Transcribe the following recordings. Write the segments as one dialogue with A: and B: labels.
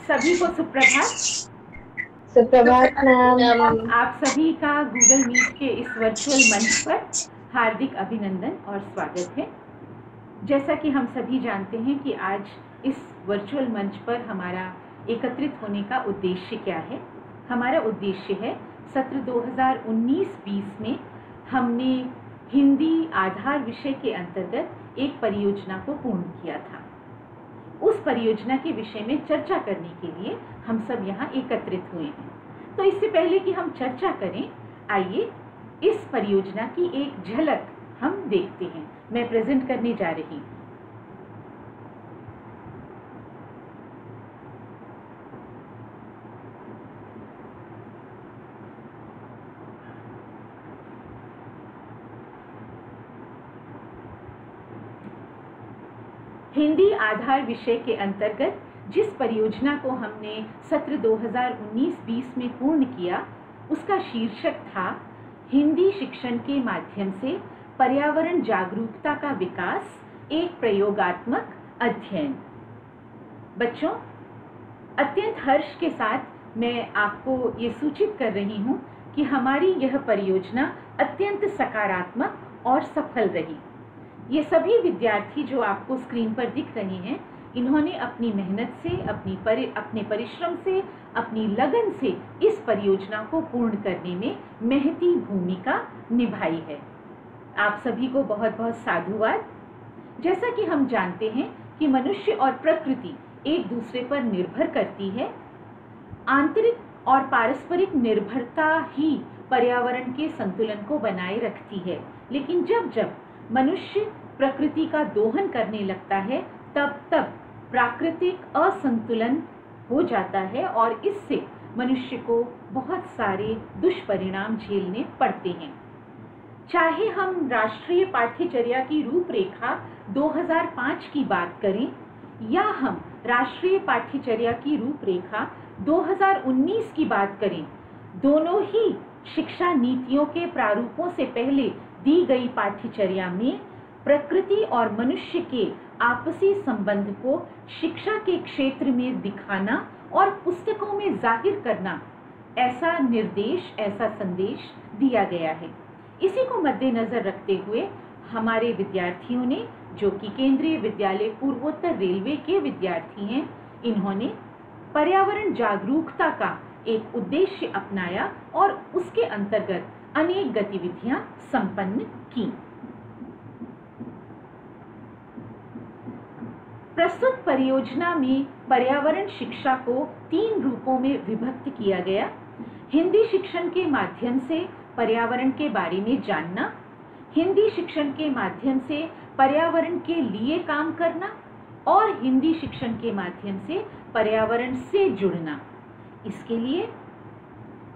A: सभी को सुप्रभात।
B: सुप्रभात मैम।
A: आप सभी का गूगल मीट के इस वर्चुअल मंच पर हार्दिक अभिनंदन और स्वागत है। जैसा कि हम सभी जानते हैं कि आज इस वर्चुअल मंच पर हमारा एकत्रित होने का उद्देश्य क्या है। हमारा उद्देश्य है सत्र 2019-20 में हमने हिंदी आधार विषय के अंतर्गत एक परियोजना को पूर्ण किया था। उस परियोजना के विषय में चर्चा करने के लिए हम सब यहाँ एकत्रित हुए हैं। तो इससे पहले कि हम चर्चा करें, आइए इस परियोजना की एक झलक हम देखते हैं। मैं प्रेजेंट करने जा रही हूँ। हिंदी आधार विषय के अंतर्गत जिस परियोजना को हमने सत्र 2019-20 में पूर्ण किया, उसका शीर्षक था हिंदी शिक्षण के माध्यम से पर्यावरण जागरूकता का विकास, एक प्रयोगात्मक अध्ययन। बच्चों, अत्यंत हर्ष के साथ मैं आपको ये सूचित कर रही हूँ कि हमारी यह परियोजना अत्यंत सकारात्मक और सफल रही। ये सभी विद्यार्थी जो आपको स्क्रीन पर दिख रहे हैं, इन्होंने अपनी मेहनत से, अपने परिश्रम से, अपनी लगन से इस परियोजना को पूर्ण करने में महती भूमिका निभाई है। आप सभी को बहुत बहुत साधुवाद। जैसा कि हम जानते हैं कि मनुष्य और प्रकृति एक दूसरे पर निर्भर करती है। आंतरिक और पारस्परिक निर्भरता ही पर्यावरण के संतुलन को बनाए रखती है, लेकिन जब जब मनुष्य प्रकृति का दोहन करने लगता है, तब तब प्राकृतिक असंतुलन हो जाता है और इससे मनुष्य को बहुत सारे दुष्परिणाम झेलने पड़ते हैं। चाहे हम राष्ट्रीय पाठ्यचर्या की रूपरेखा 2005 की बात करें या हम राष्ट्रीय पाठ्यचर्या की रूपरेखा 2019 की बात करें, दोनों ही शिक्षा नीतियों के प्रारूपों से पहले दी गई पाठ्यचर्या में प्रकृति और मनुष्य के आपसी संबंध को शिक्षा के क्षेत्र में दिखाना और पुस्तकों में जाहिर करना, ऐसा निर्देश, ऐसा संदेश दिया गया है। इसी को मद्देनजर रखते हुए हमारे विद्यार्थियों ने, जो कि केंद्रीय विद्यालय पूर्वोत्तर रेलवे के विद्यार्थी हैं, इन्होंने पर्यावरण जागरूकता का एक उद्देश्य अपनाया और उसके अंतर्गत अनेक गतिविधियां संपन्न की। प्रस्तुत परियोजना में पर्यावरण शिक्षा को 3 रूपों में विभक्त किया गया। हिंदी शिक्षण के माध्यम से पर्यावरण के बारे में जानना, हिंदी शिक्षण के माध्यम से पर्यावरण के लिए काम करना और हिंदी शिक्षण के माध्यम से पर्यावरण से जुड़ना। इसके लिए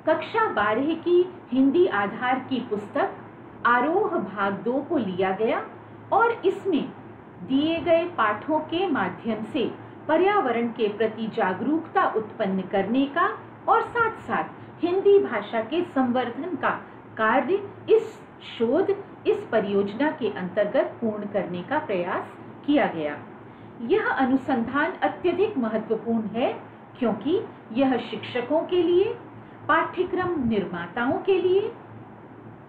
A: कक्षा 12 की हिंदी आधार की पुस्तक आरोह भाग 2 को लिया गया और इसमें दिए गए पाठों के माध्यम से पर्यावरण के प्रति जागरूकता उत्पन्न करने का और साथ साथ हिंदी भाषा के संवर्धन का कार्य इस परियोजना के अंतर्गत पूर्ण करने का प्रयास किया गया। यह अनुसंधान अत्यधिक महत्वपूर्ण है क्योंकि यह शिक्षकों के लिए, पाठ्यक्रम निर्माताओं के लिए,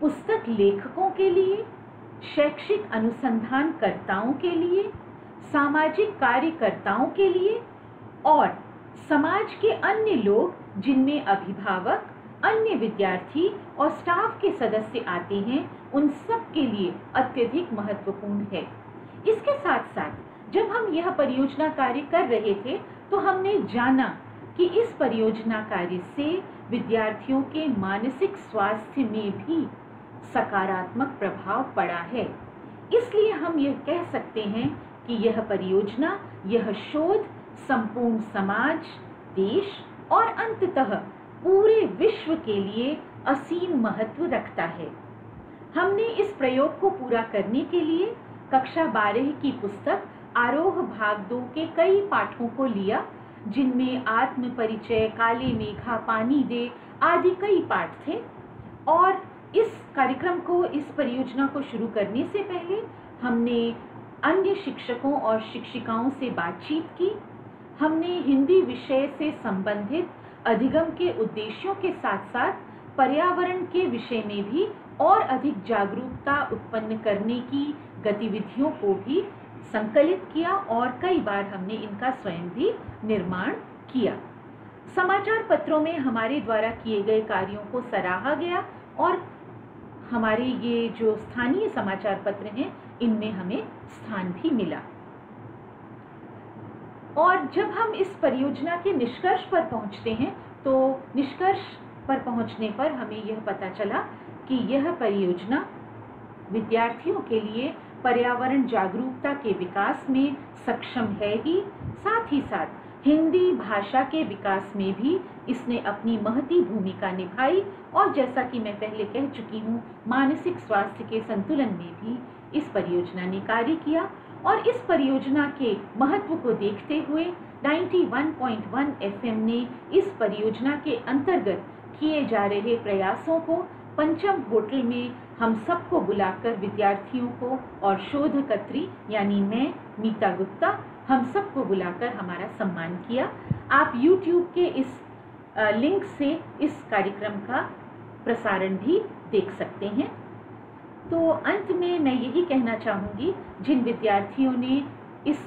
A: पुस्तक लेखकों के लिए, शैक्षिक अनुसंधानकर्ताओं के लिए, सामाजिक कार्यकर्ताओं के लिए और समाज के अन्य लोग जिनमें अभिभावक, अन्य विद्यार्थी और स्टाफ के सदस्य आते हैं, उन सब के लिए अत्यधिक महत्वपूर्ण है। इसके साथ साथ जब हम यह परियोजना कार्य कर रहे थे तो हमने जाना कि इस परियोजना कार्य से विद्यार्थियों के मानसिक स्वास्थ्य में भी सकारात्मक प्रभाव पड़ा है। इसलिए हम यह कह सकते हैं कि यह परियोजना, यह शोध संपूर्ण समाज, देश और अंततः पूरे विश्व के लिए असीम महत्व रखता है। हमने इस प्रयोग को पूरा करने के लिए कक्षा 12 की पुस्तक आरोह भाग 2 के कई पाठों को लिया, जिनमें आत्म परिचय, काले मेघा, पानी दे आदि कई पाठ थे। और इस कार्यक्रम को, इस परियोजना को शुरू करने से पहले हमने अन्य शिक्षकों और शिक्षिकाओं से बातचीत की। हमने हिंदी विषय से संबंधित अधिगम के उद्देश्यों के साथ साथ पर्यावरण के विषय में भी और अधिक जागरूकता उत्पन्न करने की गतिविधियों को भी संकलित किया और कई बार हमने इनका स्वयं भी निर्माण किया। समाचार पत्रों में हमारे द्वारा किए गए कार्यों को सराहा गया और हमारे ये जो स्थानीय समाचार पत्र हैं इनमें हमें स्थान भी मिला। और जब हम इस परियोजना के निष्कर्ष पर पहुंचते हैं तो निष्कर्ष पर पहुंचने पर हमें यह पता चला कि यह परियोजना विद्यार्थियों के लिए पर्यावरण जागरूकता के विकास में सक्षम है ही, साथ ही साथ हिंदी भाषा के विकास में भी इसने अपनी महती भूमिका निभाई और जैसा कि मैं पहले कह चुकी हूँ, मानसिक स्वास्थ्य के संतुलन में भी इस परियोजना ने कार्य किया। और इस परियोजना के महत्व को देखते हुए 91.1 FM ने इस परियोजना के अंतर्गत किए जा रहे प्रयासों को पंचम होटल में हम सबको बुलाकर विद्यार्थियों को और शोधकर्त्री यानी मैं मीता गुप्ता हम सबको बुलाकर हमारा सम्मान किया। आप YouTube के इस लिंक से इस कार्यक्रम का प्रसारण भी देख सकते हैं। तो अंत में मैं यही कहना चाहूँगी, जिन विद्यार्थियों ने इस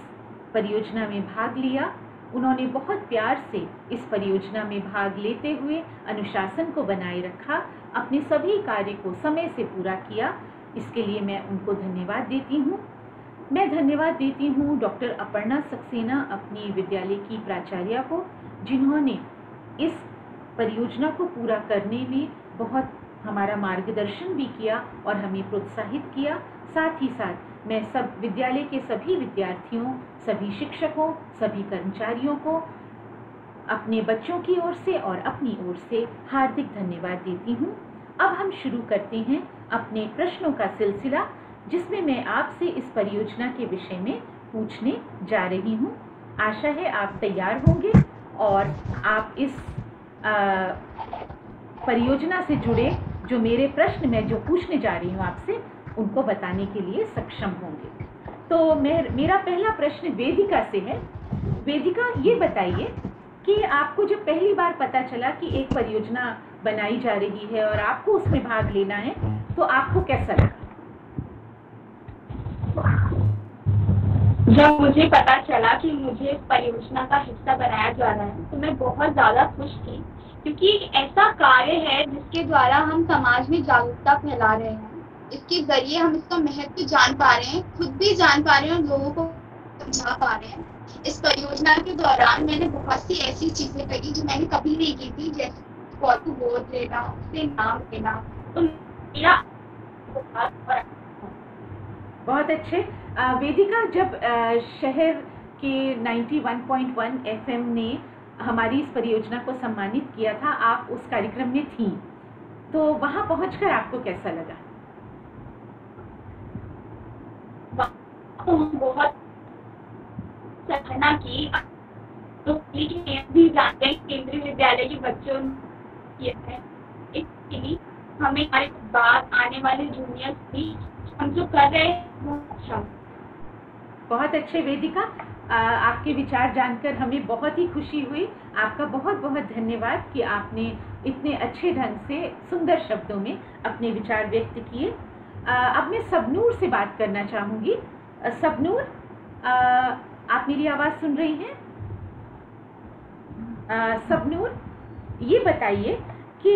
A: परियोजना में भाग लिया उन्होंने बहुत प्यार से इस परियोजना में भाग लेते हुए अनुशासन को बनाए रखा, अपने सभी कार्य को समय से पूरा किया। इसके लिए मैं उनको धन्यवाद देती हूँ। मैं धन्यवाद देती हूँ डॉक्टर अपर्णा सक्सेना अपनी विद्यालय की प्राचार्य को, जिन्होंने इस परियोजना को पूरा करने में बहुत हमारा मार्गदर्शन भी किया और हमें प्रोत्साहित किया। साथ ही साथ मैं सब विद्यालय के सभी विद्यार्थियों, सभी शिक्षकों, सभी कर्मचारियों को अपने बच्चों की ओर से और अपनी ओर से हार्दिक धन्यवाद देती हूँ। अब हम शुरू करते हैं अपने प्रश्नों का सिलसिला, जिसमें मैं आपसे इस परियोजना के विषय में पूछने जा रही हूँ। आशा है आप तैयार होंगे और आप इस परियोजना से जुड़े जो मेरे प्रश्न मैं जो पूछने जा रही हूँ आपसे उनको बताने के लिए सक्षम होंगे। तो मेरा पहला प्रश्न वेदिका से है। वेदिका, ये बताइए कि आपको जब पहली बार पता चला कि एक परियोजना बनाई जा रही है और आपको उसमें भाग लेना है तो आपको कैसा लगा?
C: जब मुझे पता चला कि मुझे इस परियोजना का हिस्सा बनाया जा रहा है तो मैं बहुत ज़्यादा खुश थी, क्योंकि ऐसा कार्य है जिसके द्वारा हम समाज में जागरूकता फैला रहे हैं। इसके जरिए हम इसका महत्व जान पा रहे हैं, खुद भी जान पा रहे हैं और लोगों को समझा पा रहे हैं। इस परियोजना के दौरान मैंने बहुत सी ऐसी चीजें करी जो मैंने कभी नहीं की थी, जैसे पौधों को गोद लेना, उससे नाम लेना। तो मेरा
A: बहुत अच्छे। वेदिका, जब शहर के 91.1 FM ने हमारी इस परियोजना को सम्मानित किया था, आप उस कार्यक्रम में थी, तो वहां पहुंचकर आपको कैसा लगा?
C: बहुत सराहना की। तो भी जानते हैं केंद्रीय विद्यालय के बच्चों ये है, इसलिए हमें हमारे बाद आने वाले जूनियर्स भी हम जो कर रहे हैं।
A: बहुत अच्छे वेदिका, आपके विचार जानकर हमें बहुत ही खुशी हुई। आपका बहुत बहुत धन्यवाद कि आपने इतने अच्छे ढंग से सुंदर शब्दों में अपने विचार व्यक्त किए। अब मैं सबनूर से बात करना चाहूँगी। सबनूर, आप मेरी आवाज़ सुन रही हैं? सबनूर, ये बताइए कि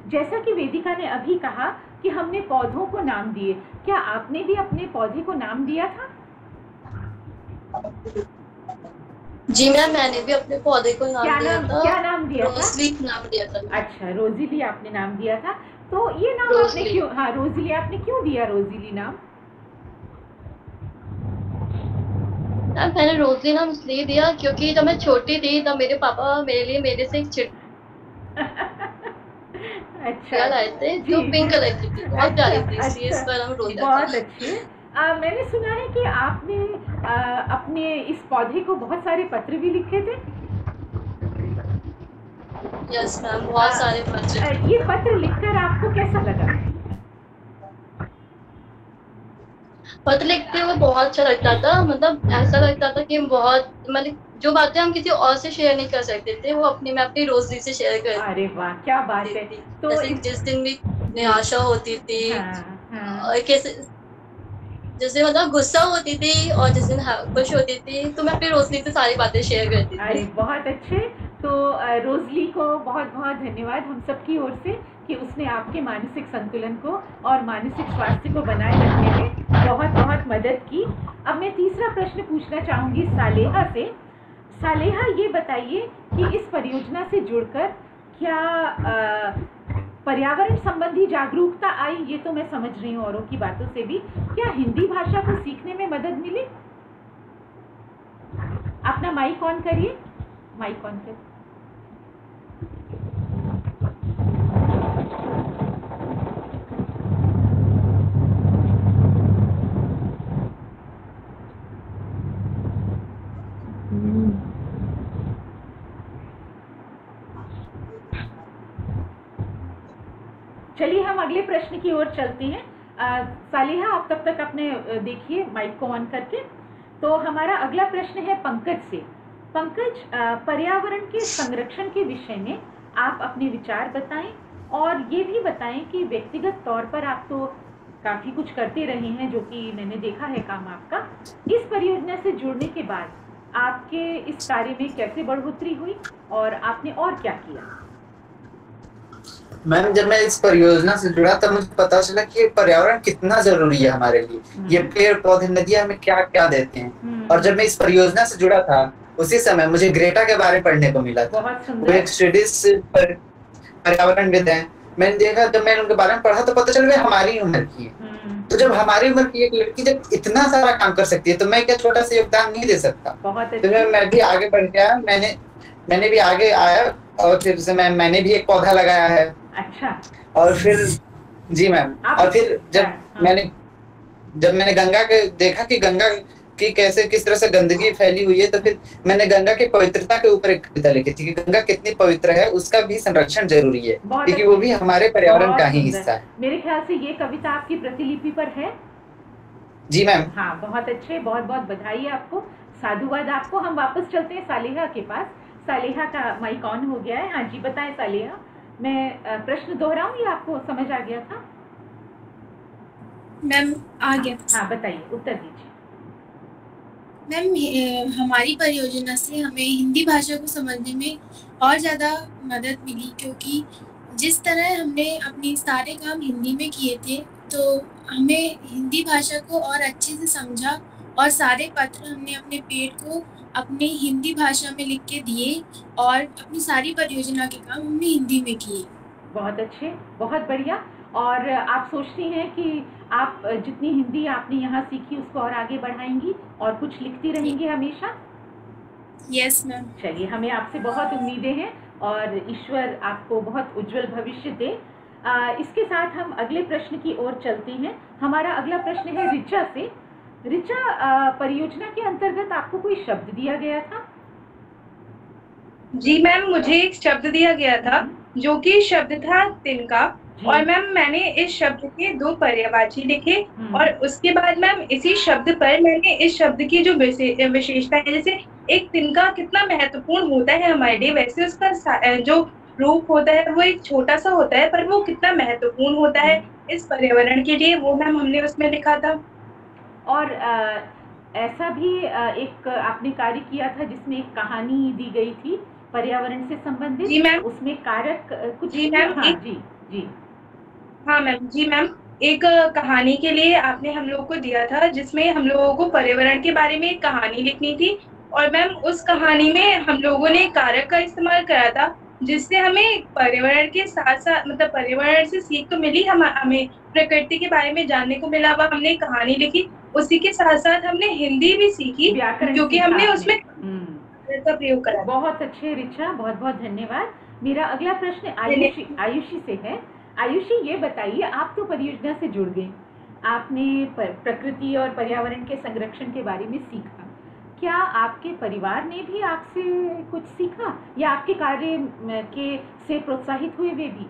A: जैसा कि वेदिका ने अभी कहा कि हमने पौधों को नाम दिए, क्या आपने भी अपने पौधे को नाम दिया था?
D: जी मैम, मैंने भी अपने पौधे को नाम दिया था।
A: क्या नाम दिया था?
D: रोजली नाम दिया था।
A: अच्छा, रोजिली आपने नाम दिया था। तो ये नाम आपने क्यों, हाँ रोजिली, आपने क्यों दिया रोजिली नाम?
D: मैंने रोजली नाम इसलिए दिया क्योंकि जब मैं छोटी थी तब मेरे पापा मेरे से एक चिड़िया लाए थे जो पिंक कलर की थी, बहुत प्यारी थी, इसलिए इस पर हम रोज।
A: बहुत अच्छे। मैंने सुना है कि आपने अपने इस पौधे को बहुत सारे पत्र भी लिखे थे।
D: यस मैम, बहुत सारे पत्र।
A: ये पत्र लिखकर आपको कैसा लगा?
D: पत्र लिखते हुए बहुत अच्छा लगता था। मतलब ऐसा लगता था कि बहुत मतलब जो बातें हम किसी और से शेयर नहीं कर सकते थे, वो मैं अपनी रोजली से शेयर कर
A: अरे वाह, क्या बात है।
D: थी।
A: तो
D: जैसे जिस दिन भी निराशा होती थी,
A: हाँ,
D: और कैसे जैसे मतलब गुस्सा होती थी, और जिस दिन खुश होती थी, तो मैं अपनी रोशनी से सारी बातें शेयर करती
A: अरे
D: थी।
A: बहुत अच्छे। तो रोजली को बहुत बहुत धन्यवाद हम सब की ओर से कि उसने आपके मानसिक संतुलन को और मानसिक स्वास्थ्य को बनाए रखने में बहुत बहुत मदद की। अब मैं तीसरा प्रश्न पूछना चाहूँगी सालेहा से। सालेहा, ये बताइए कि इस परियोजना से जुड़कर क्या पर्यावरण संबंधी जागरूकता आई? ये तो मैं समझ रही हूँ औरों की बातों से भी। क्या हिंदी भाषा को सीखने में मदद मिली? अपना माइक ऑन करिए, माइक ऑन करिए। चलिए हम अगले प्रश्न की ओर चलते हैं। सालिहा, आप तब तक अपने देखिए माइक को ऑन करके। तो हमारा अगला प्रश्न है पंकज से। पंकज, पर्यावरण के संरक्षण के विषय में आप अपने विचार बताएं, और ये भी बताएं कि व्यक्तिगत तौर पर आप तो काफ़ी कुछ करते रहे हैं, जो कि मैंने देखा है काम आपका। इस परियोजना से जुड़ने के बाद आपके इस कार्य में कैसे बढ़ोतरी हुई और आपने और क्या किया?
E: मैम, जब मैं इस परियोजना से जुड़ा तब मुझे पता चला कि पर्यावरण कितना जरूरी है हमारे लिए। ये पेड़ पौधे नदियां हमें क्या क्या देते हैं। और जब मैं इस परियोजना से जुड़ा था, उसी समय मुझे ग्रेटा के बारे में पढ़ने को मिला था। वो एक स्वीडिश पर्यावरणविद हैं। मैंने देखा, जब मैंने उनके बारे में पढ़ा तो पता चला वे हमारी उम्र की है। तो जब हमारी उम्र की एक लड़की जब इतना सारा काम कर सकती है, तो मैं क्या छोटा सा योगदान नहीं दे सकता? तो मैं भी आगे बढ़ गया। मैंने भी आगे आया, और फिर से मैंने भी एक पौधा लगाया है।
A: अच्छा।
E: और फिर जी मैम, और फिर जब मैंने गंगा के देखा कि गंगा की किस तरह से गंदगी फैली हुई है, तो फिर मैंने गंगा की पवित्रता के ऊपर एक कविता लिखी थी कि गंगा कितनी पवित्र है, उसका भी संरक्षण जरूरी है, क्योंकि वो भी हमारे पर्यावरण का ही हिस्सा है।
A: मेरे ख्याल से ये कविता आपकी प्रतिलिपि पर है।
E: जी मैम।
A: हाँ, बहुत अच्छे, बहुत बहुत बधाई आपको, साधुवाद आपको। हम वापस चलते हैं सालेहा के पास। सालेहा का माइक ऑन हो गया है। हाँ जी, बताएं सालेहा। मैं प्रश्न दोहराऊं या आपको समझ आ गया था?
F: मैम आ गया।
A: हाँ, बताइए, उत्तर दीजिए।
F: मैम, हमारी परियोजना से हमें हिंदी भाषा को समझने में और ज़्यादा मदद मिली, क्योंकि जिस तरह हमने अपने सारे काम हिंदी में किए थे, तो हमें हिंदी भाषा को और अच्छे से समझा, और सारे पत्र हमने अपने पेड़ को अपनी हिंदी भाषा में लिख के दिए, और अपनी सारी परियोजना के काम हमने हिंदी में किए।
A: बहुत अच्छे, बहुत बढ़िया। और आप सोचती हैं कि आप जितनी हिंदी आपने यहाँ सीखी उसको और आगे बढ़ाएंगी और कुछ लिखती रहेंगी हमेशा?
F: Yes ma'am.
A: चलिए, हमें आपसे बहुत उम्मीदें हैं और ईश्वर आपको बहुत उज्जवल भविष्य दे। इसके साथ हम अगले प्रश्न की ओर चलते हैं। हमारा अगला प्रश्न है ऋचा से। ऋचा, परियोजना के अंतर्गत आपको कोई शब्द दिया गया था?
G: जी मैम, मुझे एक शब्द दिया गया था, जो कि शब्द था तिनका। और मैम, मैंने इस शब्द के 2 पर्यायवाची लिखे, और उसके बाद मैम इसी शब्द पर मैंने इस शब्द की जो विशेषता है, जैसे एक तिनका कितना महत्वपूर्ण होता है हमारे लिए, वैसे उसका जो रूप होता है वो एक छोटा सा होता है, पर वो कितना महत्वपूर्ण होता है इस पर्यावरण के लिए, वो मैम हमने उसमें लिखा था।
A: और ऐसा भी एक आपने कार्य किया था जिसमें एक कहानी दी गई थी पर्यावरण से संबंधित।
G: जी मैम।
A: उसमें कारक कुछ?
G: जी मैम।
A: हाँ जी जी।
G: हाँ मैम। जी मैम, एक कहानी के लिए आपने हम लोग को दिया था, जिसमें हम लोगों को पर्यावरण के बारे में एक कहानी लिखनी थी, और मैम उस कहानी में हम लोगों ने कारक का इस्तेमाल करा था, जिससे हमें पर्यावरण के साथ साथ मतलब पर्यावरण से सीख तो मिली, हमें प्रकृति के बारे में जानने को मिला। वह हमने कहानी लिखी, उसी के साथ साथ हमने हिंदी भी सीखी, क्योंकि हमने उसमें का प्रयोग करा।
A: बहुत अच्छे ऋचा, बहुत बहुत धन्यवाद। मेरा अगला प्रश्न आयुषी से है। आयुषी, ये बताइए, आप तो परियोजना से जुड़ गए, आपने प्रकृति और पर्यावरण के संरक्षण के बारे में सीखा। क्या आपके परिवार ने भी आपसे कुछ सीखा, या आपके कार्य से प्रोत्साहित हुए वे भी?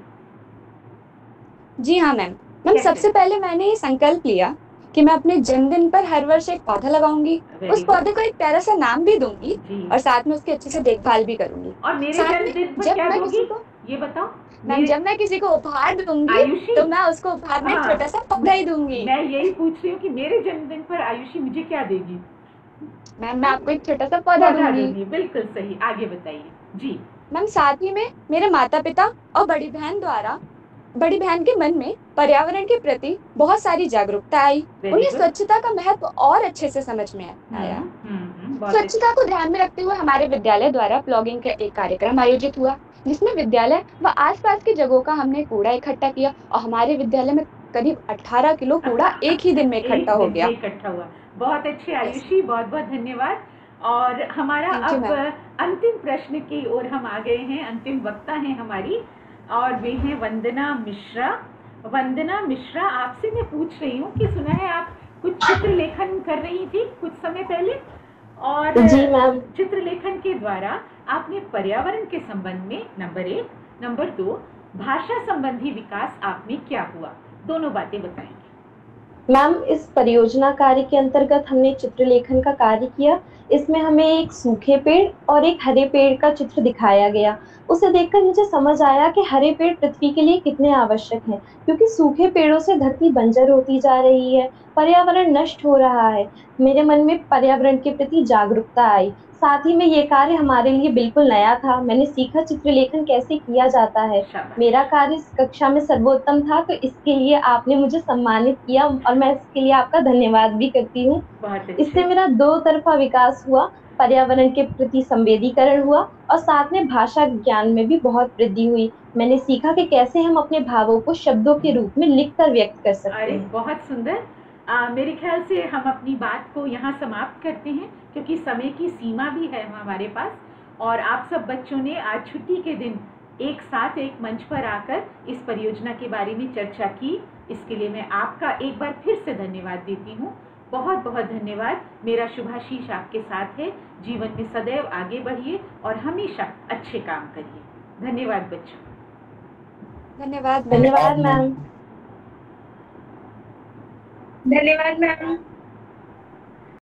H: जी हाँ मैम। सबसे पहले मैंने संकल्प लिया कि मैं अपने जन्मदिन पर हर वर्ष एक पौधा लगाऊंगी,
A: Very
H: उस
A: good.
H: पौधे को एक प्यारा सा नाम भी दूंगी
A: जी।
H: और साथ में उसकी अच्छे से देखभाल भी करूंगी।
A: और मेरे
H: साथ में
A: जन्मदिन पर
H: जब
A: क्या
H: मैं
A: दोगी
H: किसी को
A: ये बताओ।
H: मैम जब मैं किसी को उपहार दूंगी
A: आयुषी,
H: तो मैं उसको उपहार में एक
A: हाँ,
H: छोटा सा पौधा ही दूंगी।
A: मैं यही पूछ रही हूँ कि मेरे जन्मदिन पर आयुषी मुझे क्या देगी।
H: मैम मैं आपको एक छोटा सा पौधा दूंगी।
A: बिल्कुल सही, आगे बताइए जी।
H: मैम साथ ही में मेरे माता पिता और बड़ी बहन के मन में पर्यावरण के प्रति बहुत सारी जागरूकता आई।
A: Very
H: उन्हें
A: good.
H: स्वच्छता का महत्व और अच्छे से समझ में आया। स्वच्छता को ध्यान में रखते हुए हमारे विद्यालय द्वारा प्लॉगिंग का एक कार्यक्रम आयोजित हुआ, जिसमें विद्यालय व आसपास की जगहों का हमने कूड़ा इकट्ठा किया और हमारे विद्यालय में करीब 18 किलो कूड़ा एक ही दिन में इकट्ठा हो गया।
A: इकट्ठा हुआ। बहुत अच्छे आयुषी, बहुत बहुत धन्यवाद। और हमारा
H: Thank you,
A: अब अंतिम प्रश्न की ओर हम आ गए हैं। अंतिम वक्ता हैं हमारी और वे हैं वंदना मिश्रा। वंदना मिश्रा, आपसे मैं पूछ रही हूँ कि सुना है आप कुछ चित्र लेखन कर रही थी कुछ समय पहले, और
B: जी मैम।
A: चित्र लेखन के द्वारा आपने पर्यावरण के संबंध में नंबर 1, नंबर 2 भाषा संबंधी विकास आप में क्या हुआ, दोनों बातें बताएंगे।
B: मैम इस परियोजना कार्य के अंतर्गत हमने चित्रलेखन का कार्य किया। इसमें हमें एक सूखे पेड़ और एक हरे पेड़ का चित्र दिखाया गया। उसे देखकर मुझे समझ आया कि हरे पेड़ पृथ्वी के लिए कितने आवश्यक हैं, क्योंकि सूखे पेड़ों से धरती बंजर होती जा रही है, पर्यावरण नष्ट हो रहा है। मेरे मन में पर्यावरण के प्रति जागरूकता आई। साथ ही में ये कार्य हमारे लिए बिल्कुल नया था। मैंने सीखा चित्रलेखन कैसे किया जाता है। मेरा कार्य इस कक्षा में सर्वोत्तम था, तो इसके लिए आपने मुझे सम्मानित किया और मैं इसके लिए आपका धन्यवाद भी करती हूँ। इससे मेरा 2 तरफा विकास हुआ, पर्यावरण के प्रति संवेदीकरण हुआ और साथ में भाषा ज्ञान में भी बहुत वृद्धि हुई। मैंने सीखा कि कैसे हम अपने भावों को शब्दों के रूप में लिखकर व्यक्त कर सकते हैं।
A: बहुत सुंदर। मेरे ख्याल से हम अपनी बात को यहाँ समाप्त करते हैं, क्योंकि समय की सीमा भी है हमारे पास। और आप सब बच्चों ने आज छुट्टी के दिन एक साथ एक मंच पर आकर इस परियोजना के बारे में चर्चा की। इसके लिए मैं आपका एक बार फिर से धन्यवाद देती हूँ। बहुत बहुत धन्यवाद। मेरा शुभाशीष आपके साथ है। जीवन में सदैव आगे बढ़िए और हमेशा अच्छे काम करिए। धन्यवाद बच्चों।
B: धन्यवाद मैम।
G: धन्यवाद मैम।